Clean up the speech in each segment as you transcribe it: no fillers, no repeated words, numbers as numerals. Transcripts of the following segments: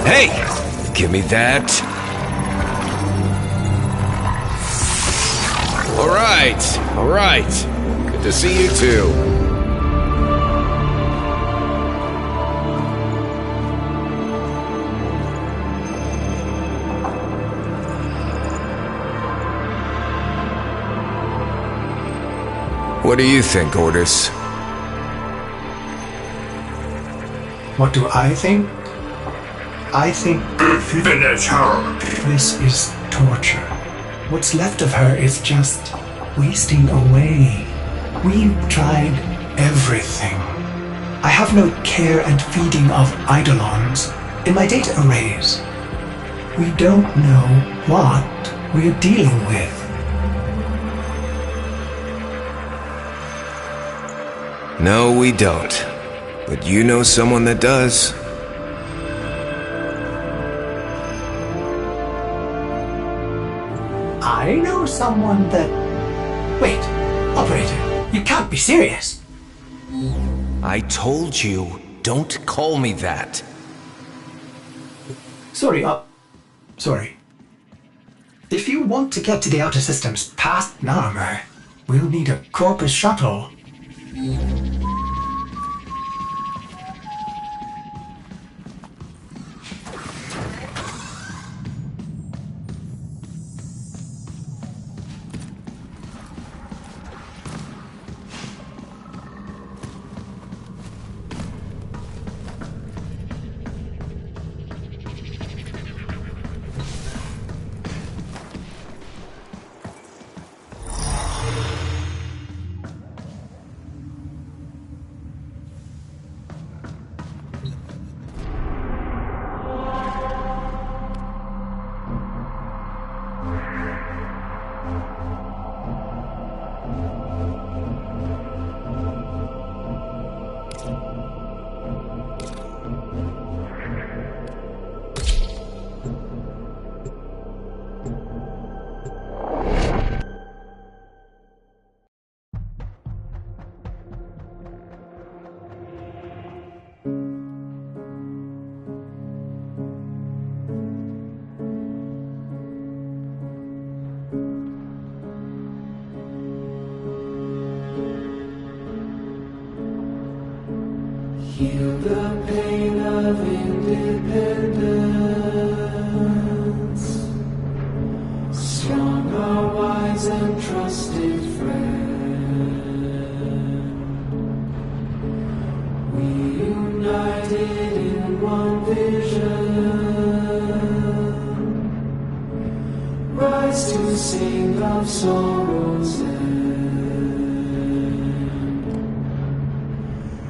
Hey! Give me that. Alright. Good to see you too. What do you think, Ordis? What do I think? I think Finish her! this is torture. What's left of her is just wasting away. We've tried everything. I have no care and feeding of eidolons in my data arrays. We don't know what we're dealing with. No, we don't. But you know someone that does. I know someone that... Wait, operator, you can't be serious. I told you, don't call me that. Sorry. If you want to get to the outer systems past Narmer, we'll need a Corpus shuttle. Heal the pain of independence. Strong, our wise and trusted friend. We united in one vision. Rise to sing of sorrow's end.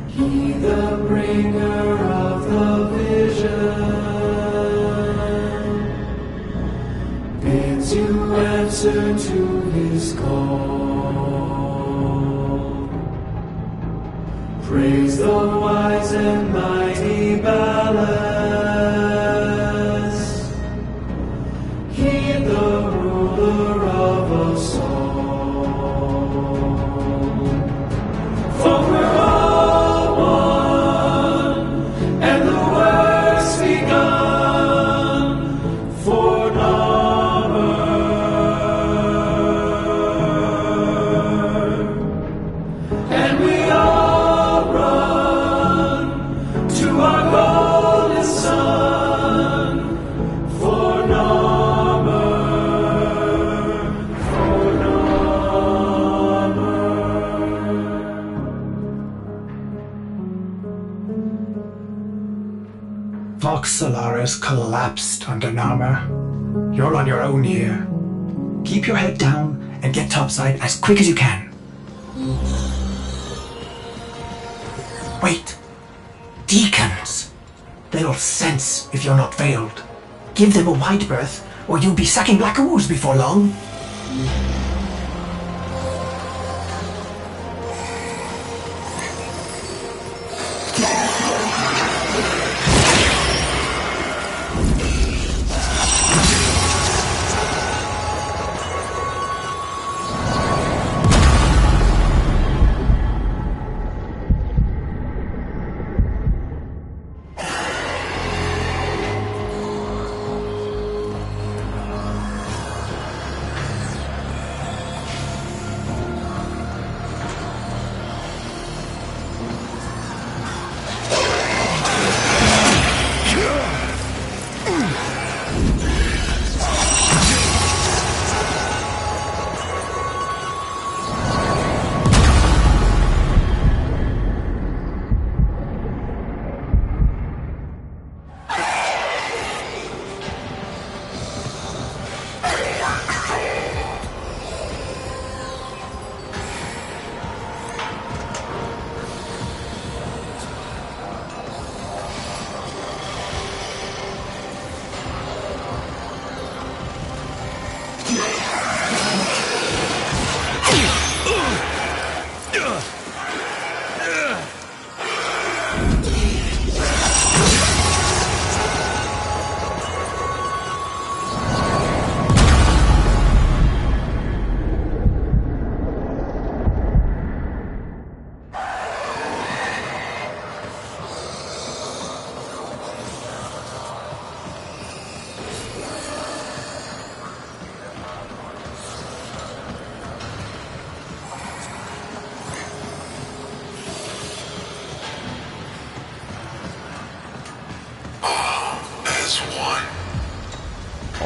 He the bringer of the vision bids you answer to his call. Praise the wise and mighty balance. He the ruler of us all. For we're all Solaris collapsed under Narmer. You're on your own here. Keep your head down and get topside as quick as you can. Wait. Deacons. They'll sense if you're not veiled. Give them a wide berth or you'll be sacking black ooze before long.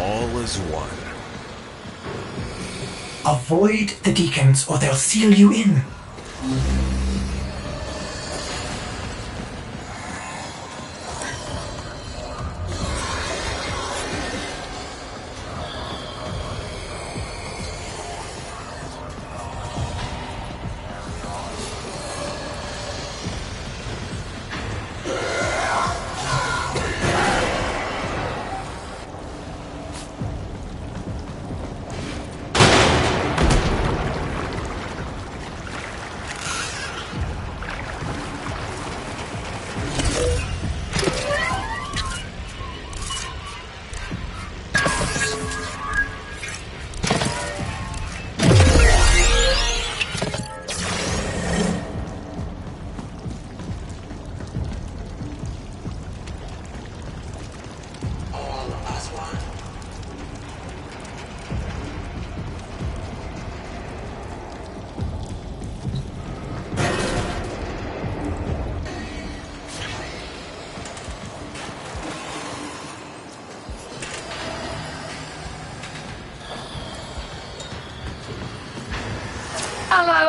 all as one. Avoid the deacons or they'll seal you in.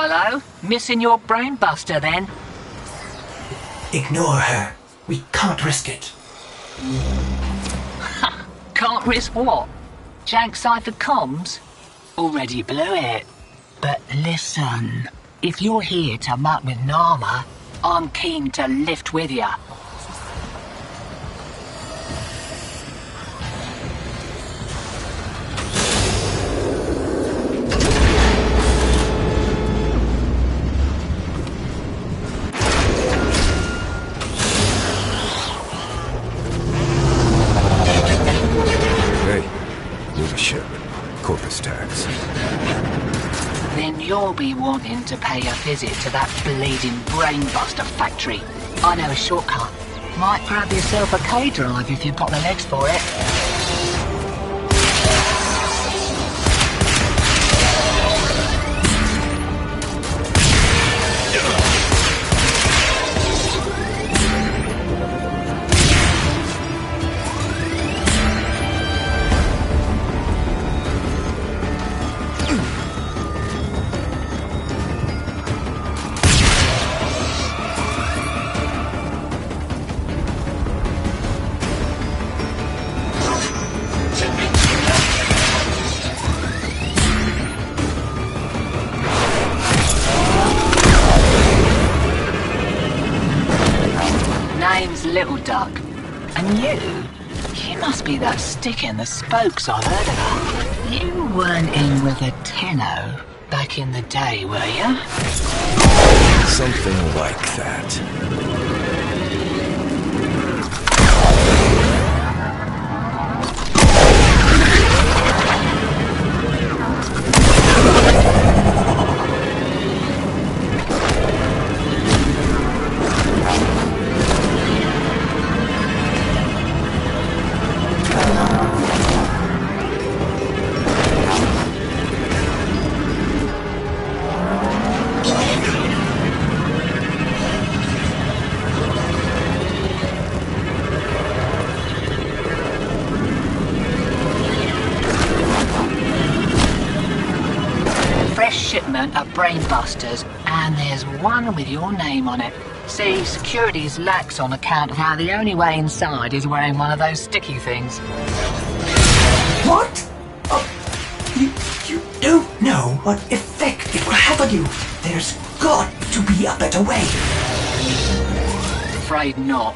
Hello? Missing your brain buster then? Ignore her. We can't risk it. Can't risk what? Jank cipher comms? Already blew it. But listen, if you're here to muck with Nama, I'm keen to lift with ya. You'll be wanting to pay a visit to that bleeding brainbuster factory. I know a shortcut. Might grab yourself a K-drive if you've got the legs for it. Little duck. And you must be that stick in the spokes I've heard about. You weren't in with a tenno back in the day, were you? Something like that. Shipment of brainbusters, and there's one with your name on it. See, security's lax on account of how the only way inside is wearing one of those sticky things. What? You don't know what effect it will have on you. There's got to be a better way. Afraid not.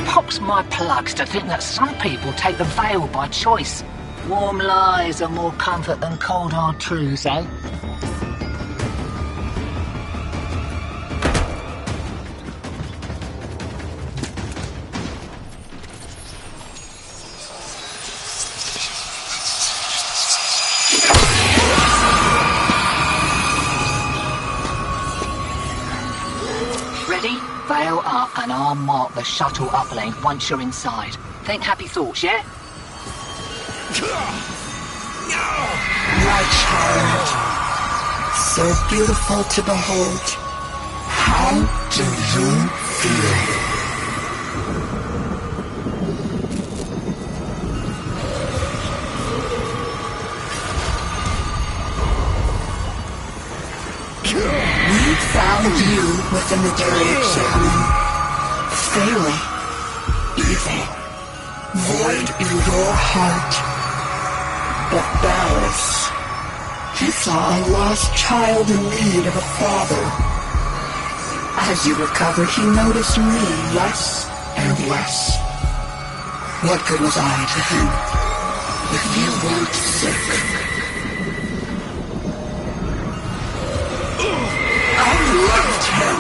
Pops my plugs to think that some people take the veil by choice. Warm lies are more comfort than cold hard truths, eh? Ready? Veil up and I'll mark the shuttle uplink once you're inside. Think happy thoughts, yeah? My child, so beautiful to behold. How do you feel? found you within the direction. Failing. Evil. Void in your heart. But Dallas, he saw a lost child in need of a father. As you recovered, he noticed me less and less. What good was I to him if you weren't sick? I loved him,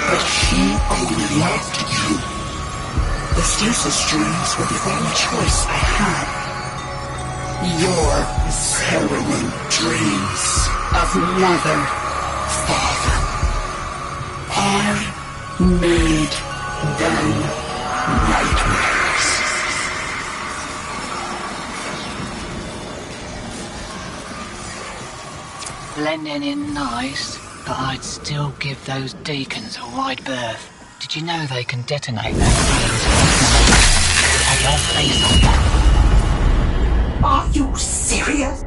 but he only loved you. The stasis dreams were the only choice I had. Your harrowing dreams of mother, father. I made them nightmares. Blending in nice, but I'd still give those deacons a wide berth. Did you know they can detonate their brains? Have your face on that. Are you serious?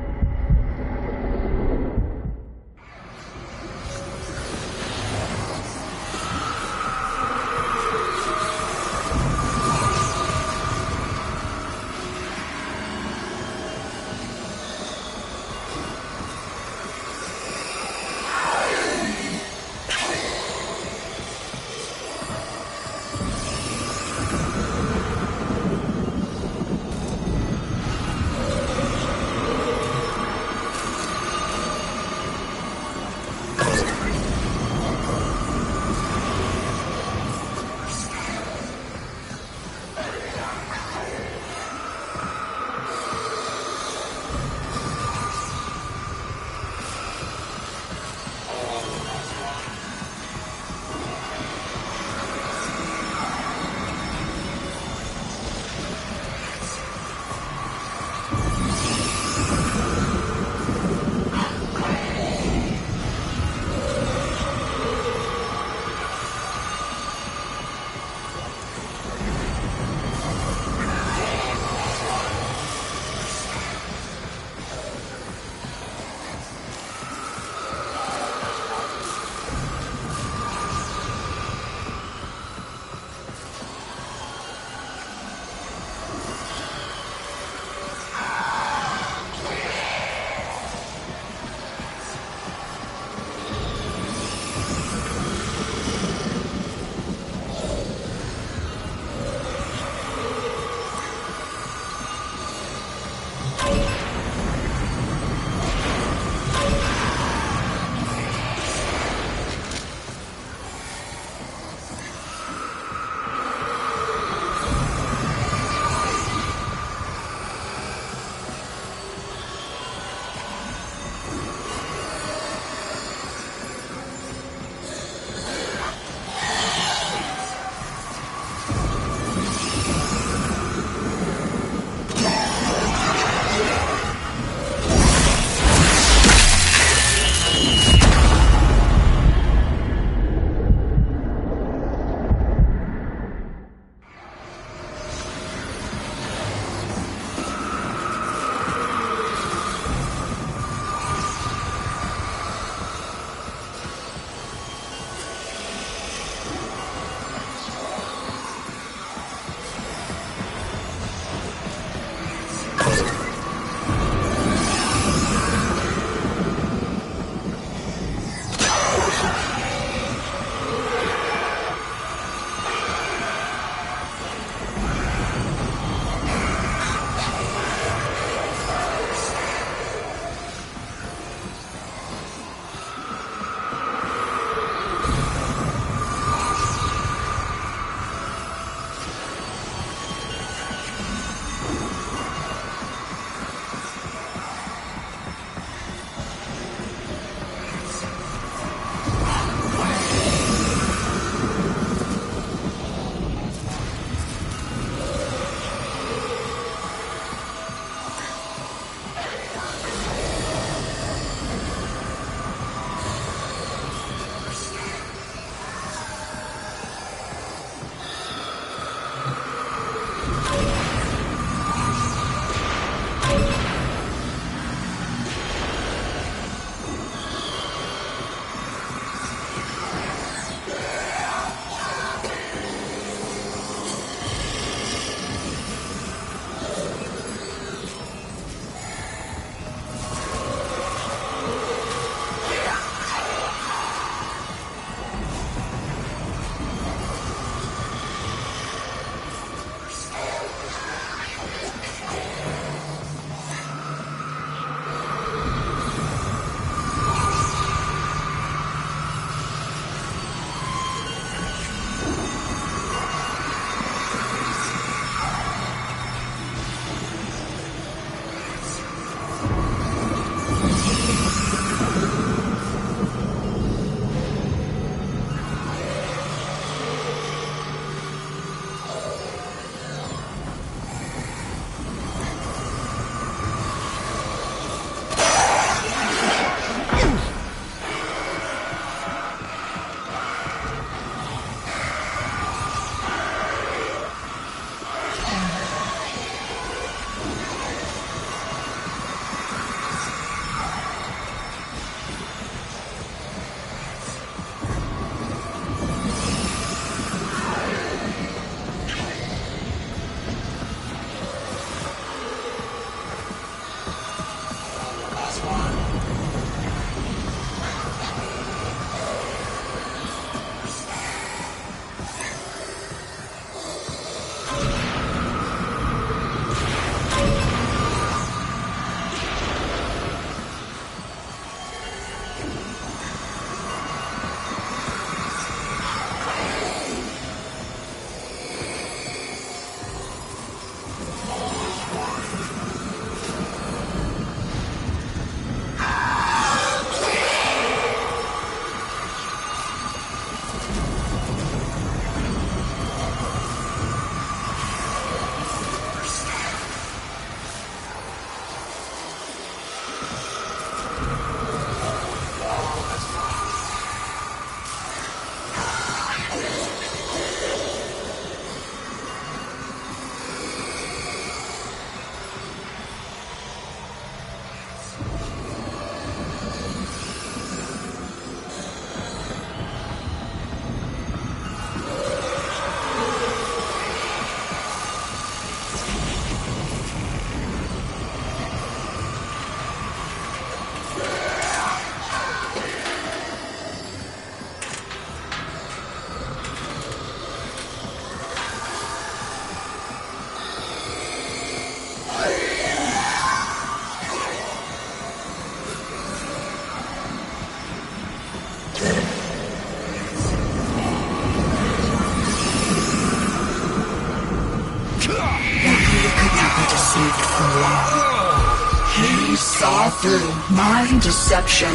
saw through my deception,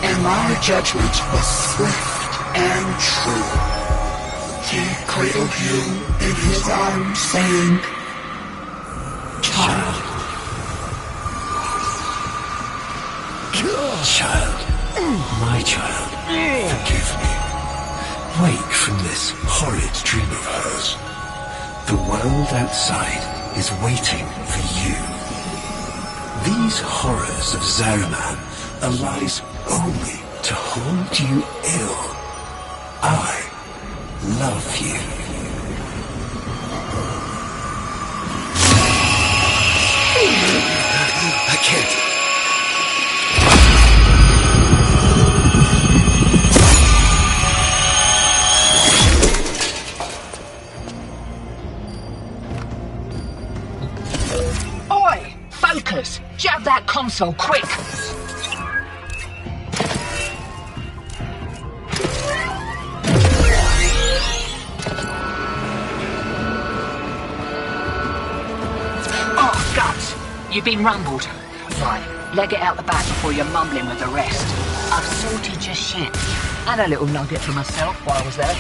and my judgment was swift and true. He cradled you in his arms, saying, "Child." Child. My child. Forgive me. Wake from this horrid dream of hers. The world outside is waiting for you. These horrors of Zariman are lies only to haunt you ill. I love you. I can't. Focus! Jab that console, quick! Oh, guts! You've been rumbled. Right, leg it out the back before you're mumbling with the rest. I've sorted your shit. And a little nugget for myself while I was there.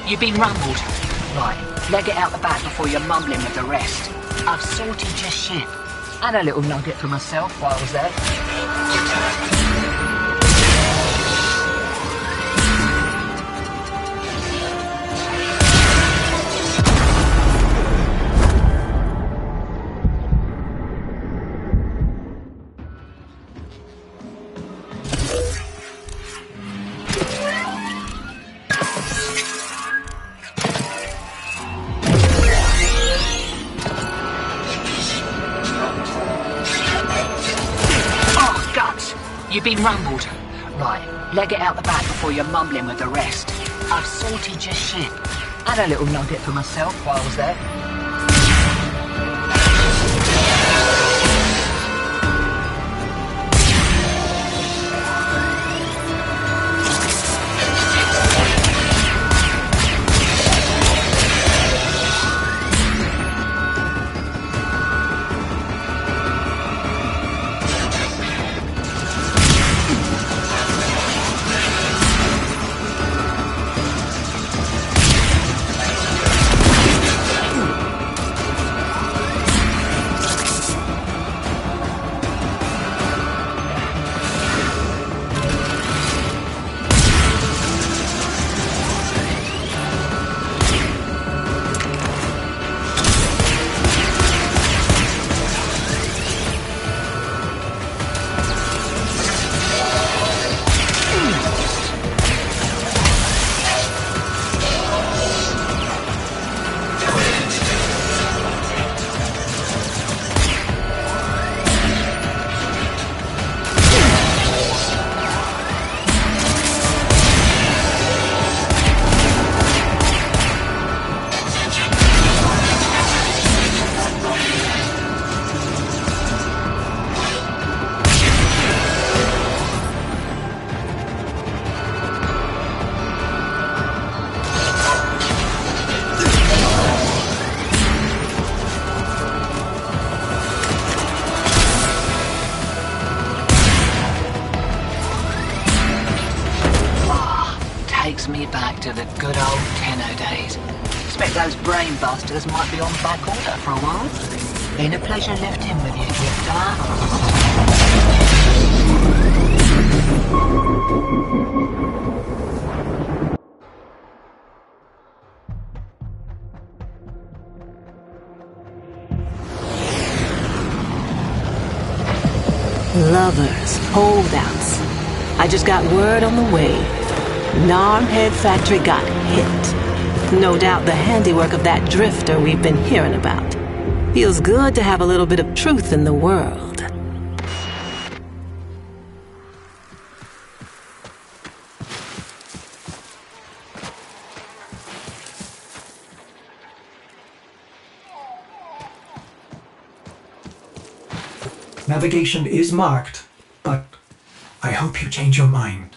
You've been rumbled. Right, leg it out the back before you're mumbling with the rest. I've sorted your shit. And a little nugget for myself while I was there. You've been rumbled. Right, leg it out the back before you're mumbling with the rest. I've sorted your shit. And a little nugget for myself while I was there. Takes me back to the good old Tenno days. Expect those brain busters might be on back order for a while. Been a pleasure lifting with you, Drifter. Lovers, holdouts. I just got word on the way. Narmhead Factory got hit. No doubt the handiwork of that drifter we've been hearing about. Feels good to have a little bit of truth in the world. Navigation is marked, but I hope you change your mind.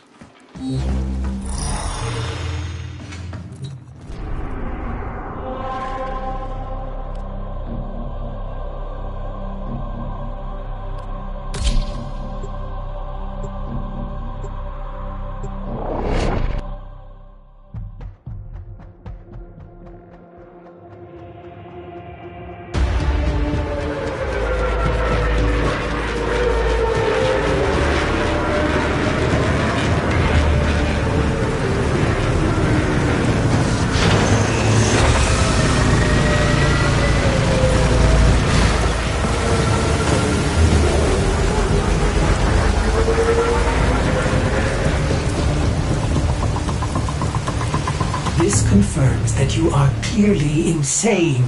This confirms that you are clearly insane.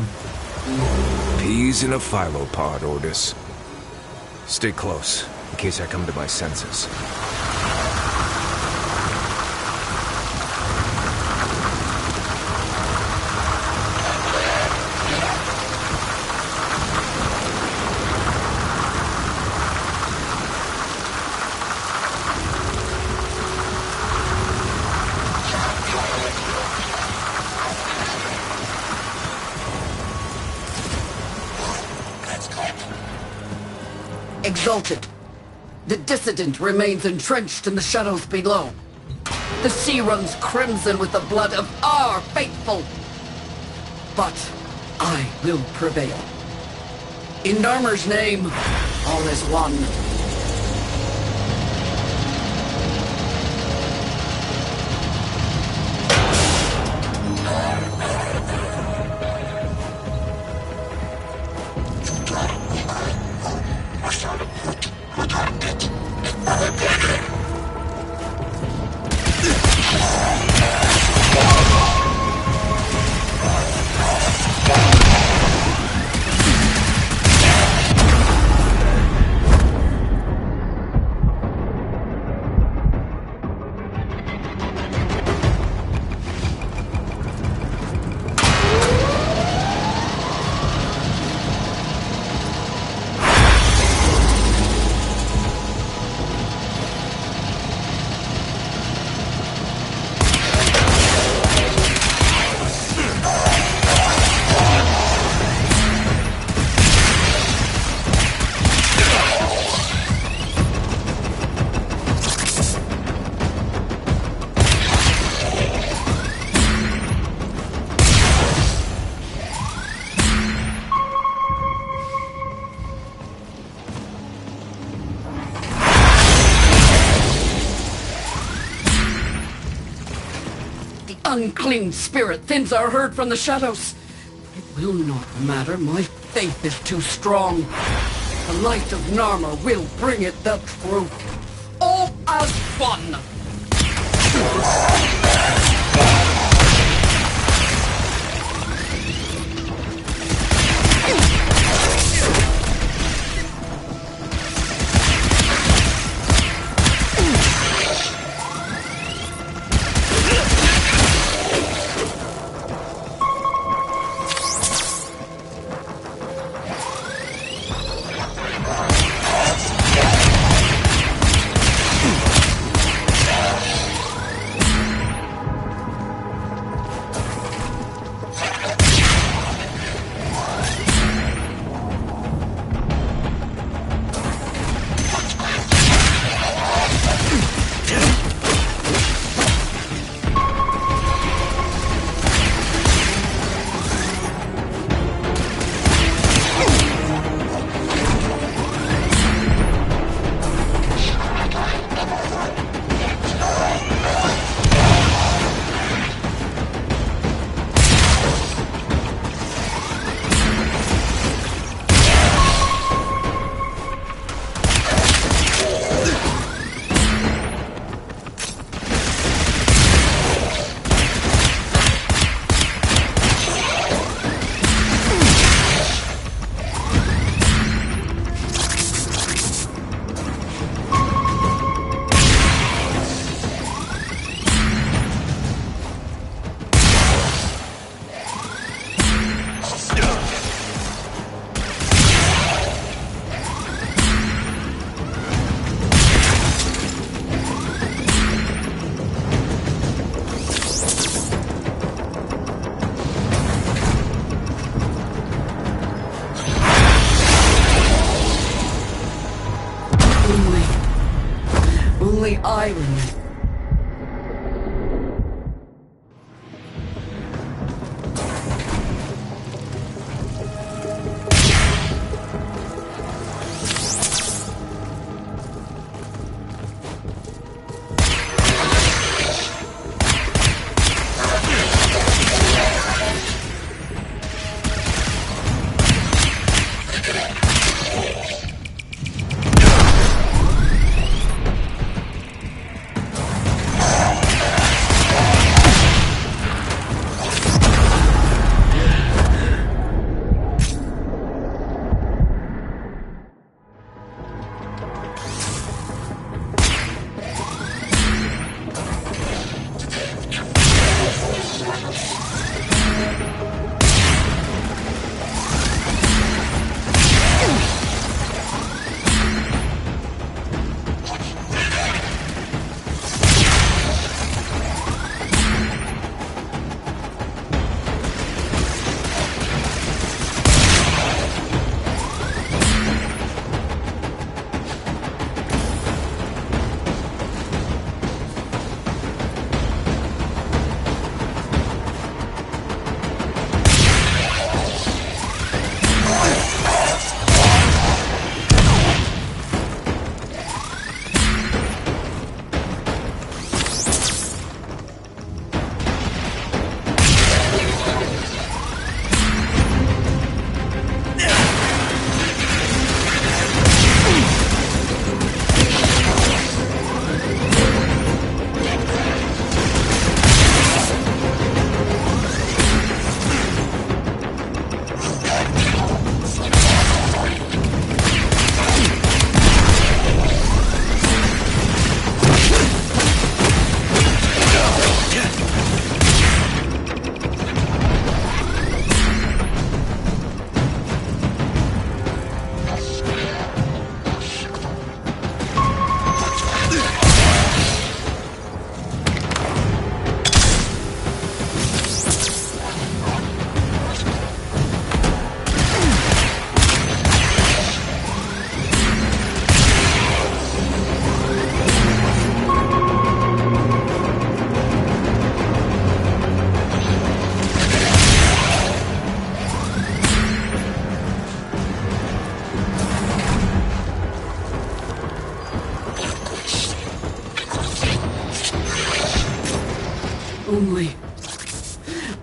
Peas in a phylopod, Ordis. Stay close, in case I come to my senses. Exalted. The dissident remains entrenched in the shadows below. The sea runs crimson with the blood of our faithful. But I will prevail. In Narmer's name, all is one. Unclean spirit thins our herd from the shadows. It will not matter. My faith is too strong. The light of Narmer will bring it the truth. All as one. Only I remain.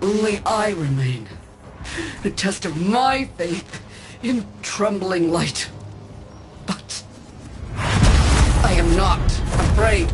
Only I remain. The test of my faith in trembling light. But I am not afraid.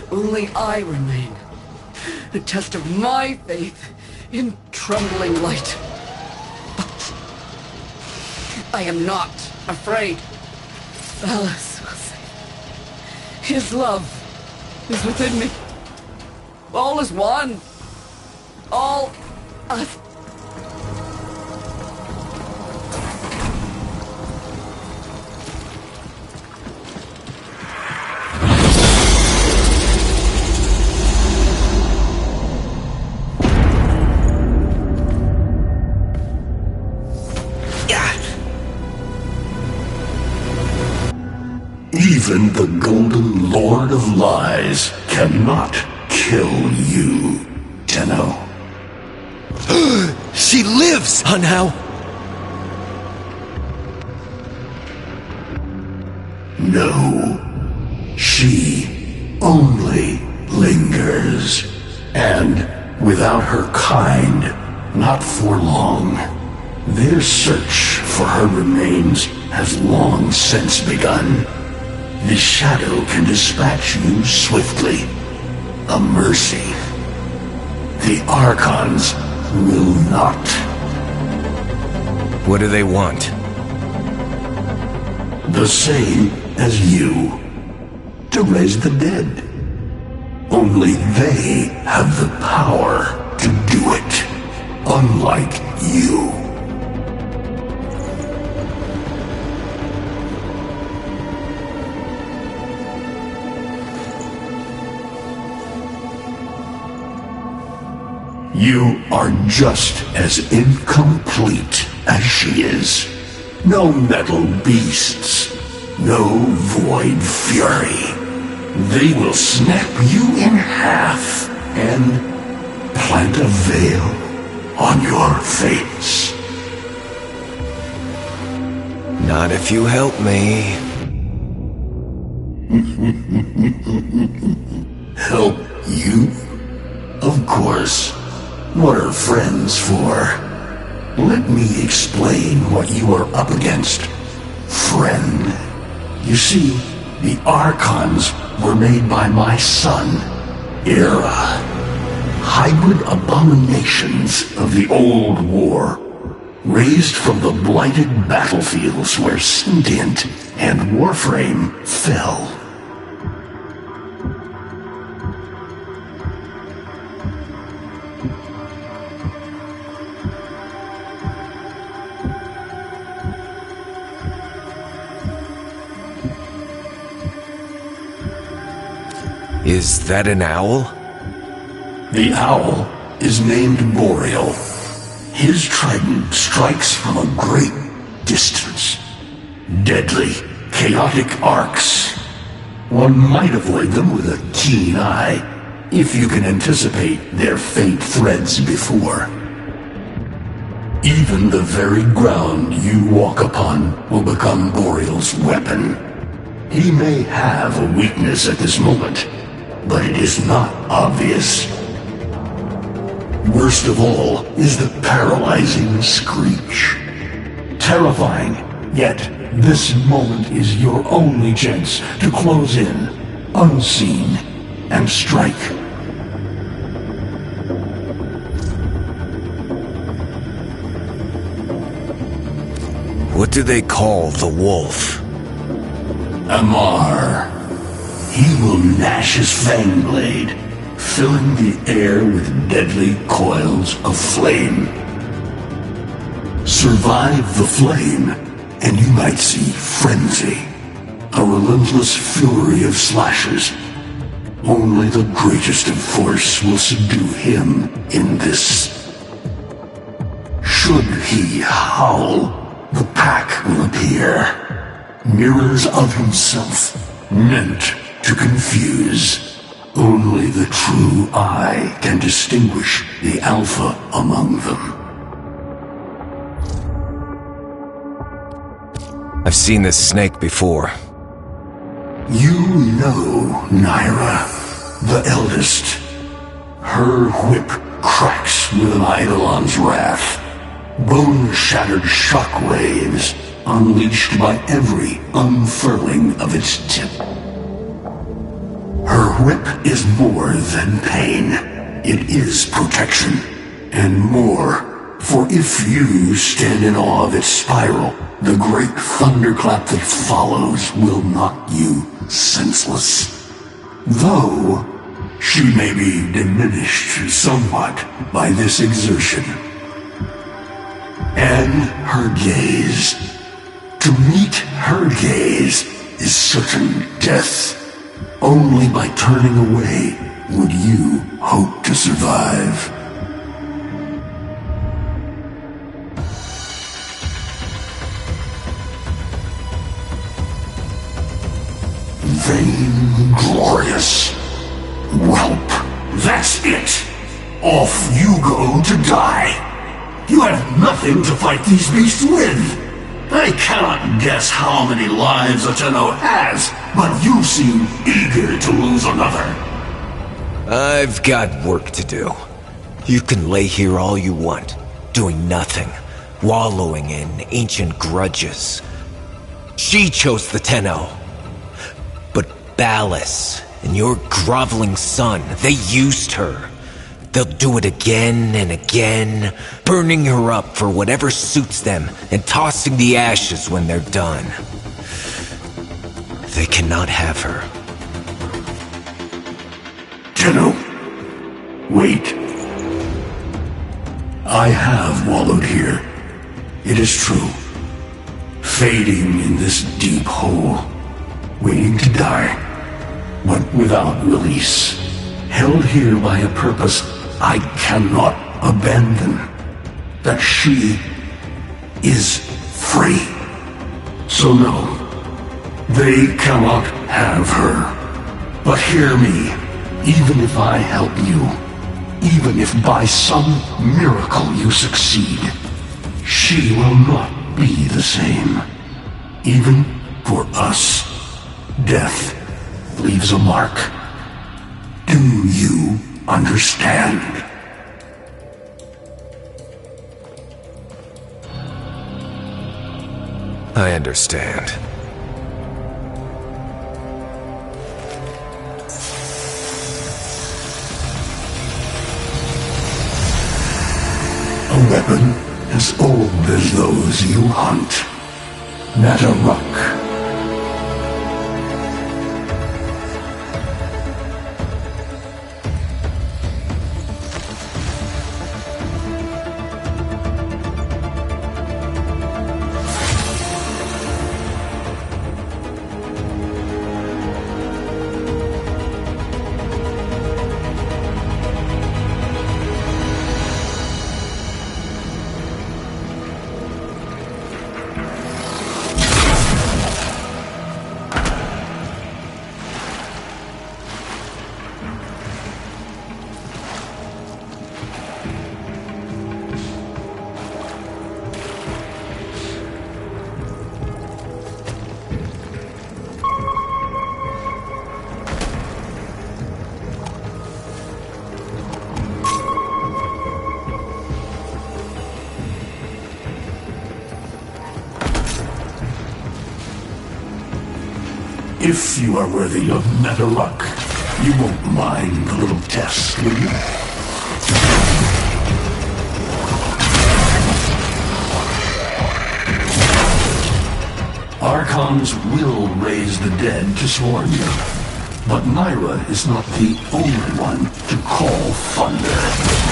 Only I remain. the test of my faith in trembling light. But I am not afraid. Alice will say, his love is within me. All is one. All us. Even the Golden Lord of Lies cannot kill you, Tenno. She lives somehow. No, she only lingers. And without her kind, not for long. Their search for her remains has long since begun. The shadow can dispatch you swiftly. A mercy. The Archons will not. What do they want? The same as you. To raise the dead. Only they have the power to do it. Unlike you. You are just as incomplete as she is. No metal beasts, no void fury. They will snap you in half and plant a veil on your face. Not if you help me. Help you? Of course. What are friends for? Let me explain what you are up against, friend. You see, the Archons were made by my son, Era. Hybrid abominations of the old war, raised from the blighted battlefields where Sentient and Warframe fell. Is that an owl? The owl is named Boreal. His trident strikes from a great distance. Deadly, chaotic arcs. One might avoid them with a keen eye, if you can anticipate their faint threads before. Even the very ground you walk upon will become Boreal's weapon. He may have a weakness at this moment, but it is not obvious. Worst of all is the paralyzing screech. Terrifying, yet this moment is your only chance to close in, unseen, and strike. What do they call the wolf? Amar. He will gnash his fang blade, filling the air with deadly coils of flame. Survive the flame, and you might see frenzy, a relentless fury of slashes. Only the greatest of force will subdue him in this. Should he howl, the pack will appear. Mirrors of himself, meant to confuse. Only the true eye can distinguish the alpha among them. I've seen this snake before. You know Naira, the eldest. Her whip cracks with an Eidolon's wrath. Bone-shattered shockwaves unleashed by every unfurling of its tip. Her whip is more than pain. it is protection, and more. For if you stand in awe of its spiral, the great thunderclap that follows will knock you senseless. Though, she may be diminished somewhat by this exertion. And her gaze. To meet her gaze is certain death. Only by turning away would you hope to survive. Vainglorious whelp. That's it. Off you go to die. You have nothing to fight these beasts with. I cannot guess how many lives a Tenno has, but you seem eager to lose another. I've got work to do. You can lay here all you want, doing nothing, wallowing in ancient grudges. She chose the Tenno. But Ballas and your groveling son, they used her. They'll do it again and again, burning her up for whatever suits them and tossing the ashes when they're done. They cannot have her. Tenno, wait. I have wallowed here. It is true. Fading in this deep hole, waiting to die, but without release. Held here by a purpose I cannot abandon. That she is free. So no, they cannot have her. But hear me, even if I help you, even if by some miracle you succeed, she will not be the same. Even for us, death leaves a mark. Do you understand? I understand. A weapon as old as those you hunt. Nataruk. If you are worthy of Nataruk, you won't mind the little test, will you? Archons will raise the dead to swarm you, but Myra is not the only one to call thunder.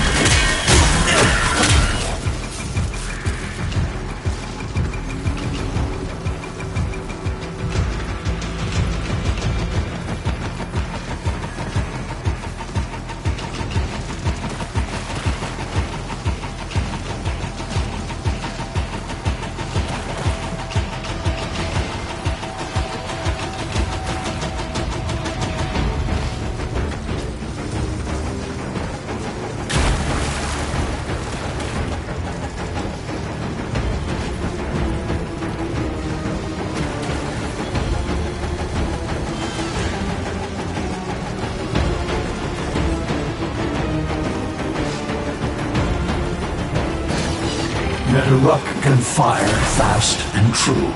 Nataruk can fire fast and true,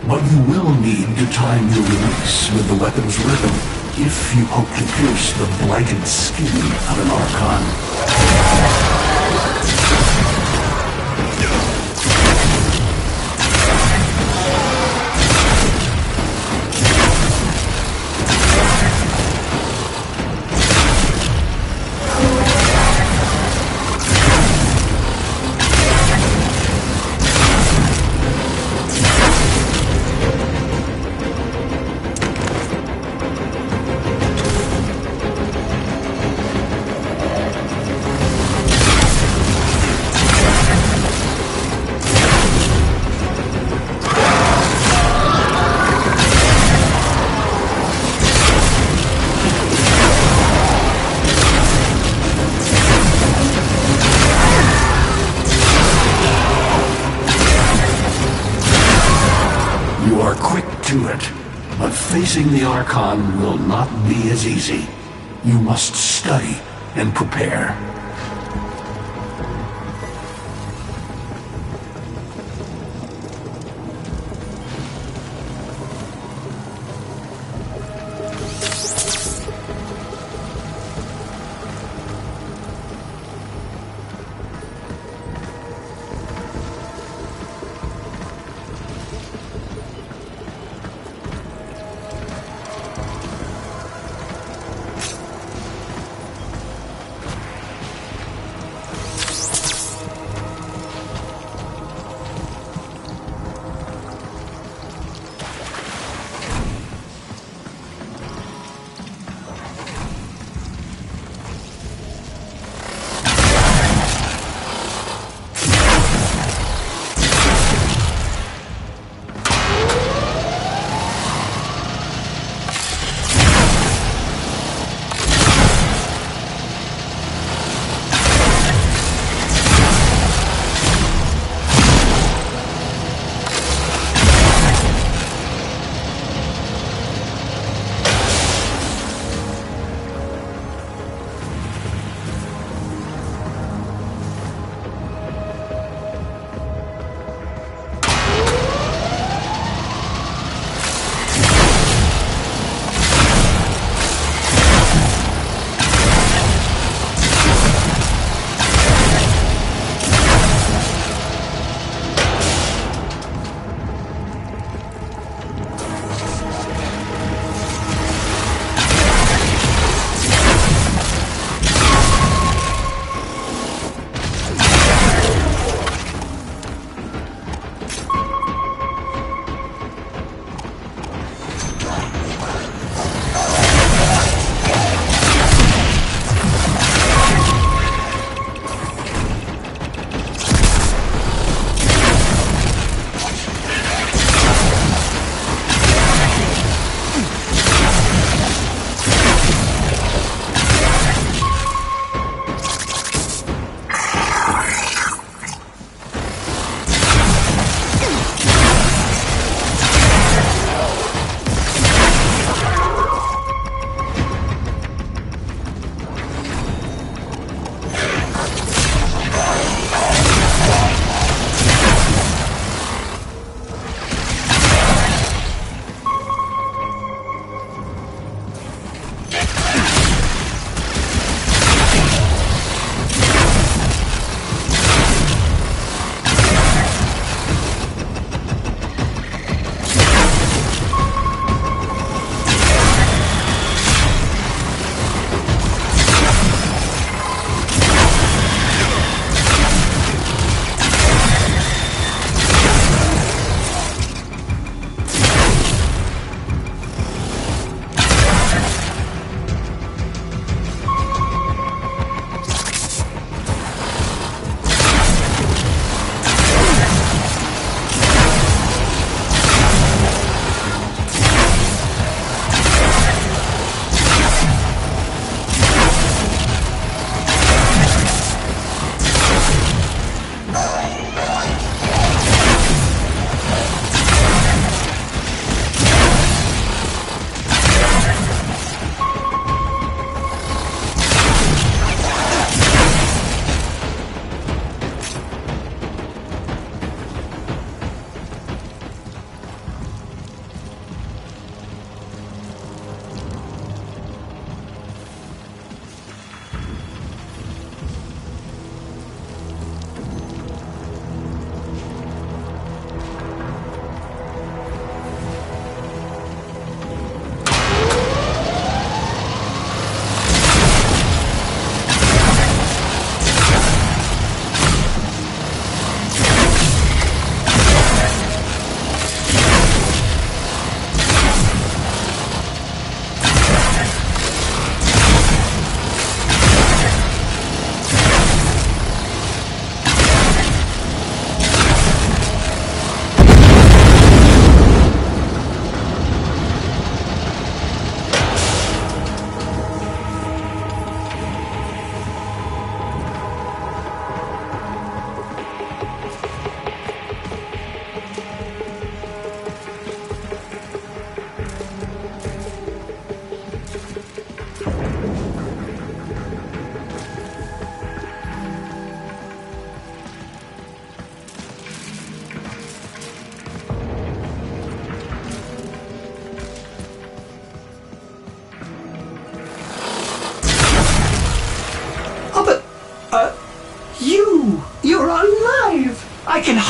but you will need to time your release with the weapon's rhythm if you hope to pierce the blighted skin of an Archon. You are quick to it, but facing the Archon will not be as easy. You must study and prepare.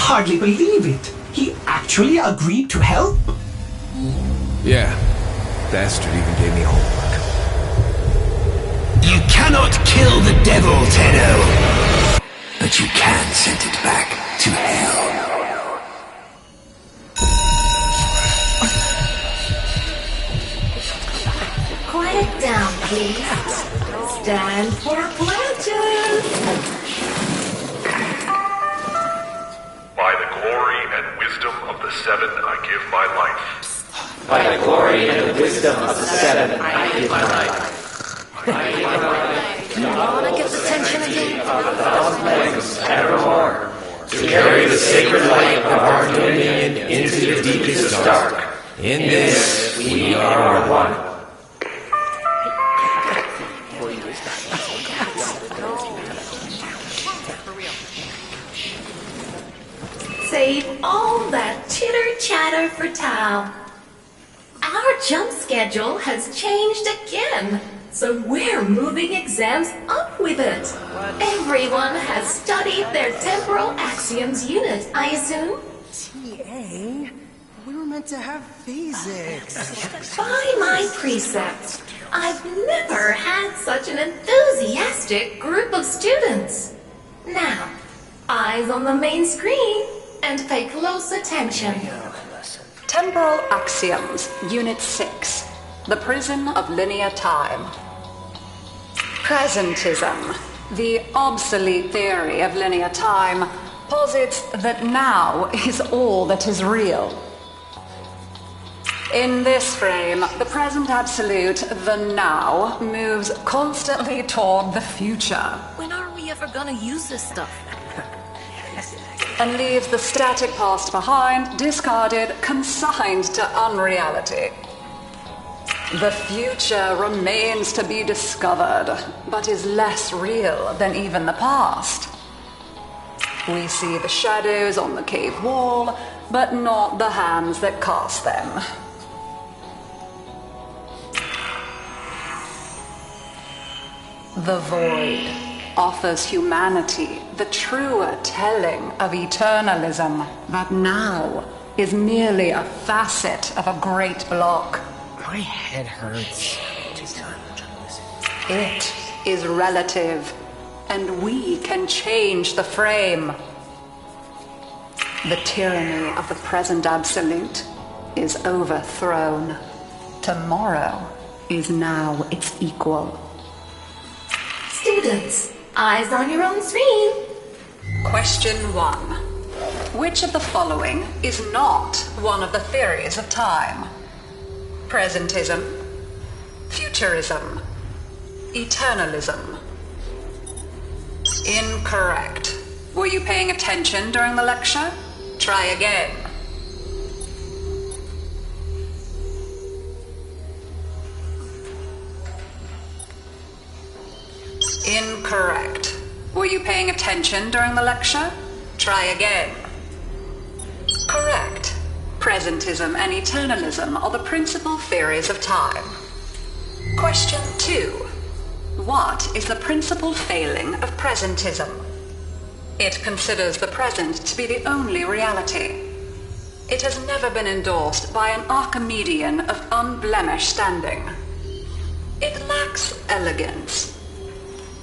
hardly believe it. He actually agreed to help? Yeah, bastard even gave me homework. You cannot kill the devil, Tenno! But you can send it back to hell. Quiet down, please. Stand for pledges. By the glory and wisdom of the seven, I give my life. By the glory and the wisdom of the seven, I give my life. You wanna get the tension again? Of a thousand legs, evermore, to carry the sacred light of our dominion into the deepest dark. In this, we are one. Save all that chitter-chatter for Tao. Our jump schedule has changed again, so we're moving exams up with it. Everyone has studied their temporal axioms unit, I assume? TA? We were meant to have physics. By my precepts, I've never had such an enthusiastic group of students. Now, eyes on the main screen and pay close attention. Temporal Axioms, Unit 6. The Prison of Linear Time. Presentism, the obsolete theory of linear time, posits that now is all that is real. In this frame, the present absolute, the now, moves constantly toward the future. When are we ever gonna use this stuff? And leaves the static past behind, discarded, consigned to unreality. The future remains to be discovered, but is less real than even the past. We see the shadows on the cave wall, but not the hands that cast them. The void offers humanity the truer telling of eternalism that now is merely a facet of a great block. My head hurts. It is relative, and we can change the frame. The tyranny of the present absolute is overthrown. Tomorrow is now its equal. Students, eyes on your own screen. Question 1. Which of the following is not one of the theories of time? Presentism, futurism, eternalism. Incorrect. Were you paying attention during the lecture? Try again. Incorrect. Were you paying attention during the lecture? Try again. Correct. Presentism and eternalism are the principal theories of time. Question 2. What is the principal failing of presentism? It considers the present to be the only reality. It has never been endorsed by an Archimedean of unblemished standing. It lacks elegance.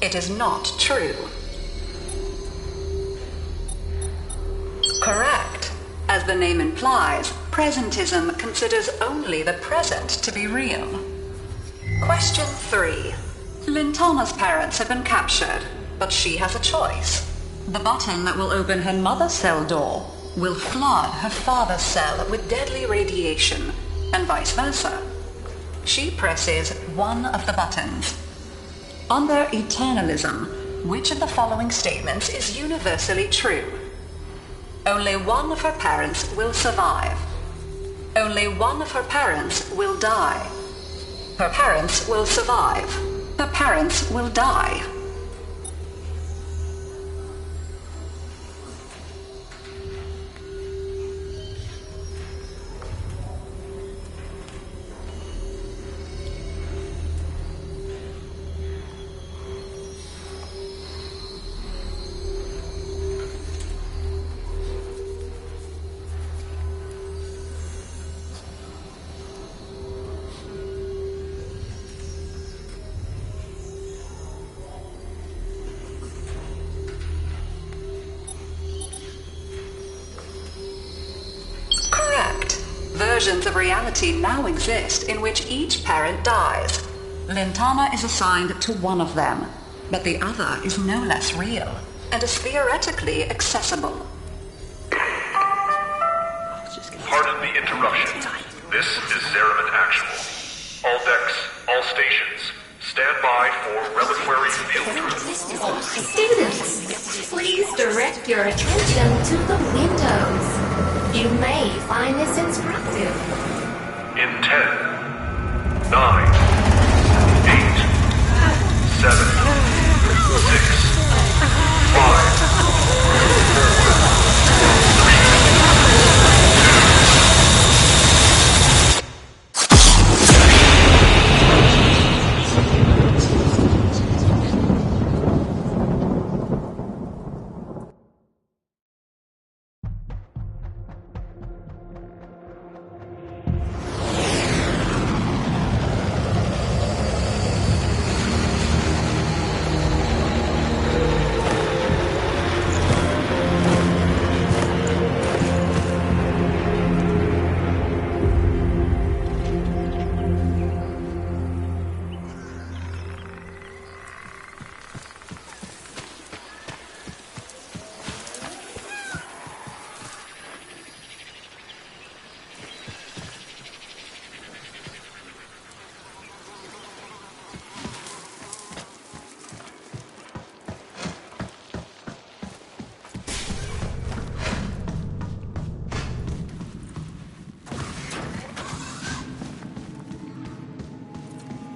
It is not true. Correct. As the name implies, presentism considers only the present to be real. Question 3. Lintana's parents have been captured, but she has a choice. The button that will open her mother's cell door will flood her father's cell with deadly radiation, and vice versa. She presses one of the buttons. Under eternalism, which of the following statements is universally true? Only one of her parents will survive. Only one of her parents will die. Her parents will survive. Her parents will die. versions of reality now exist in which each parent dies. Lintana is assigned to one of them, but the other is no less real and is theoretically accessible. Pardon the interruption. This is Zeraman Actual. All decks, all stations, stand by for reliquary field trip. Students, please direct your attention to the windows. You may find this instructive. In 10, 9, 8, 7, 6, 5,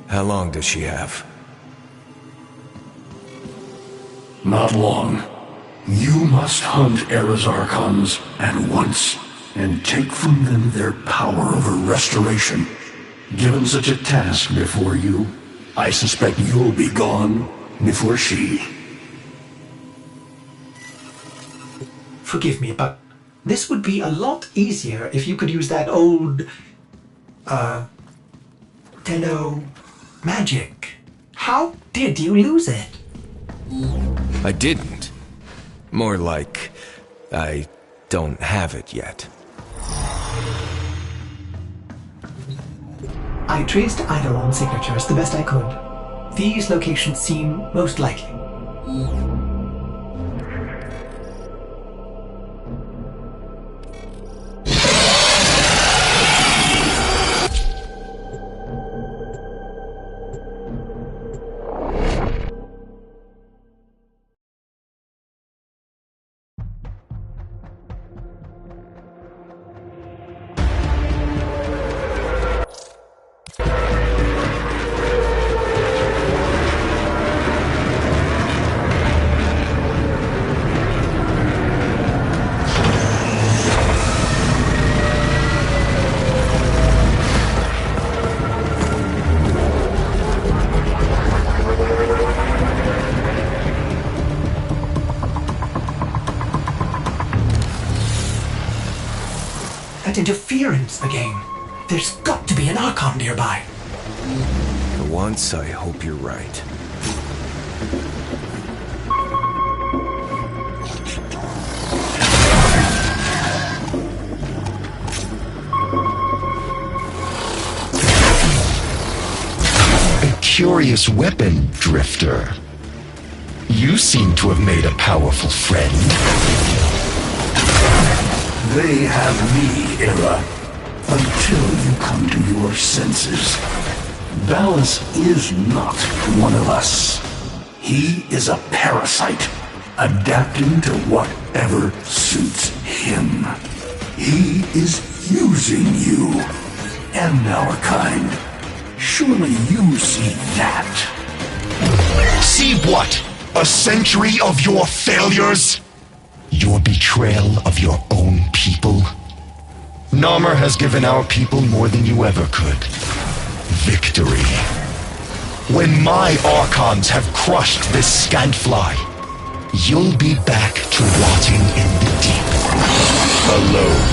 'How long does she have? Not long. You must hunt Era's Archons at once, and take from them their power over restoration. Given such a task before you, I suspect you'll be gone before she. Forgive me, but this would be a lot easier if you could use that old, Tenno magic. How did you lose it? I didn't. More like, I don't have it yet. I traced Eidolon signatures the best I could. These locations seem most likely. Interference again. There's got to be an Archon nearby. For once, I hope you're right. A curious weapon, Drifter. You seem to have made a powerful friend. They have me, Era, until you come to your senses. Ballas is not one of us. He is a parasite, adapting to whatever suits him. He is using you and our kind. Surely you see that. See what? A century of your failures? Your betrayal of your own people? Narmer has given our people more than you ever could. Victory. When my Archons have crushed this scantfly, you'll be back to rotting in the deep. Alone.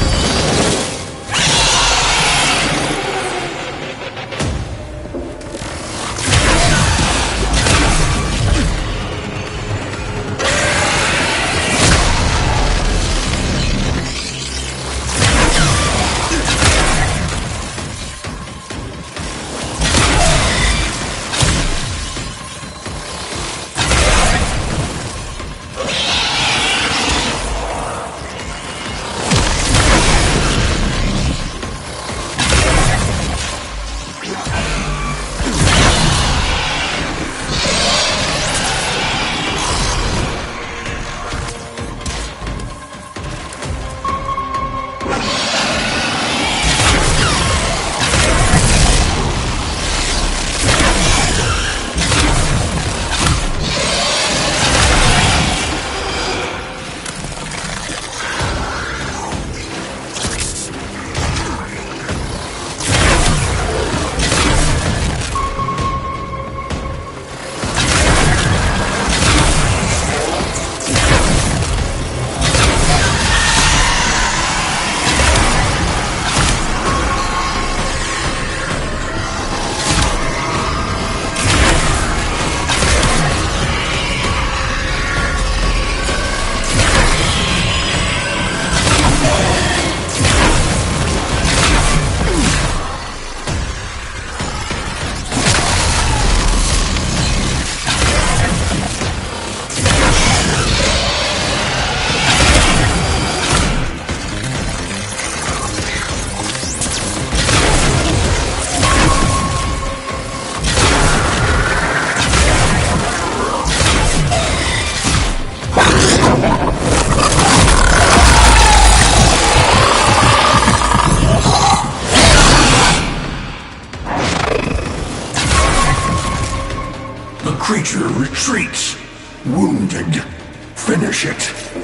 creature retreats, wounded. Finish it.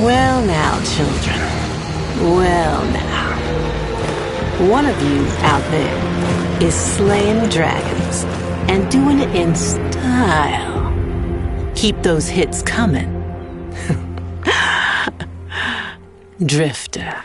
Well now, children. Well now. One of you out there is slaying dragons and doing it in style. Keep those hits coming. Drifter.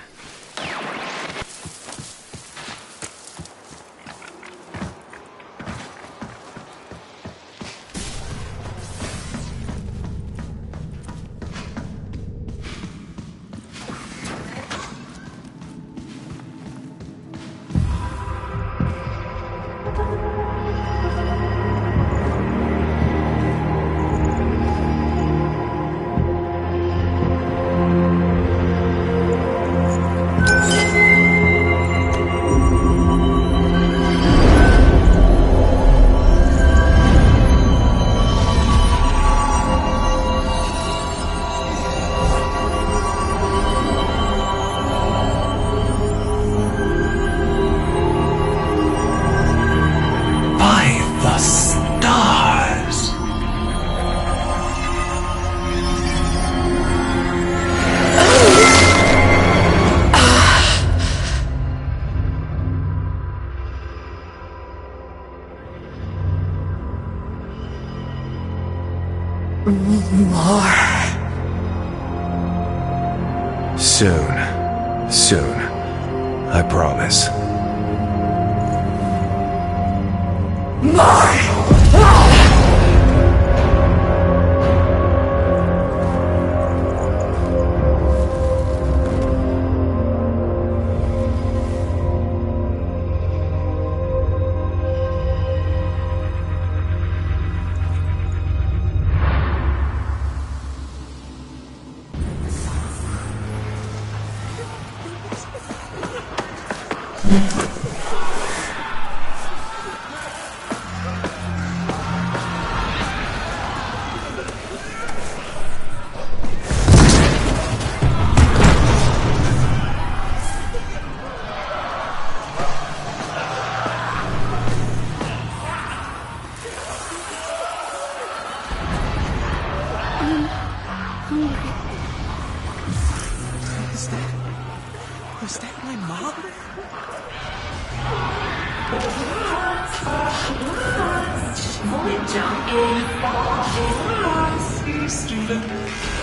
Soon. I promise. Was that my mom? Steven.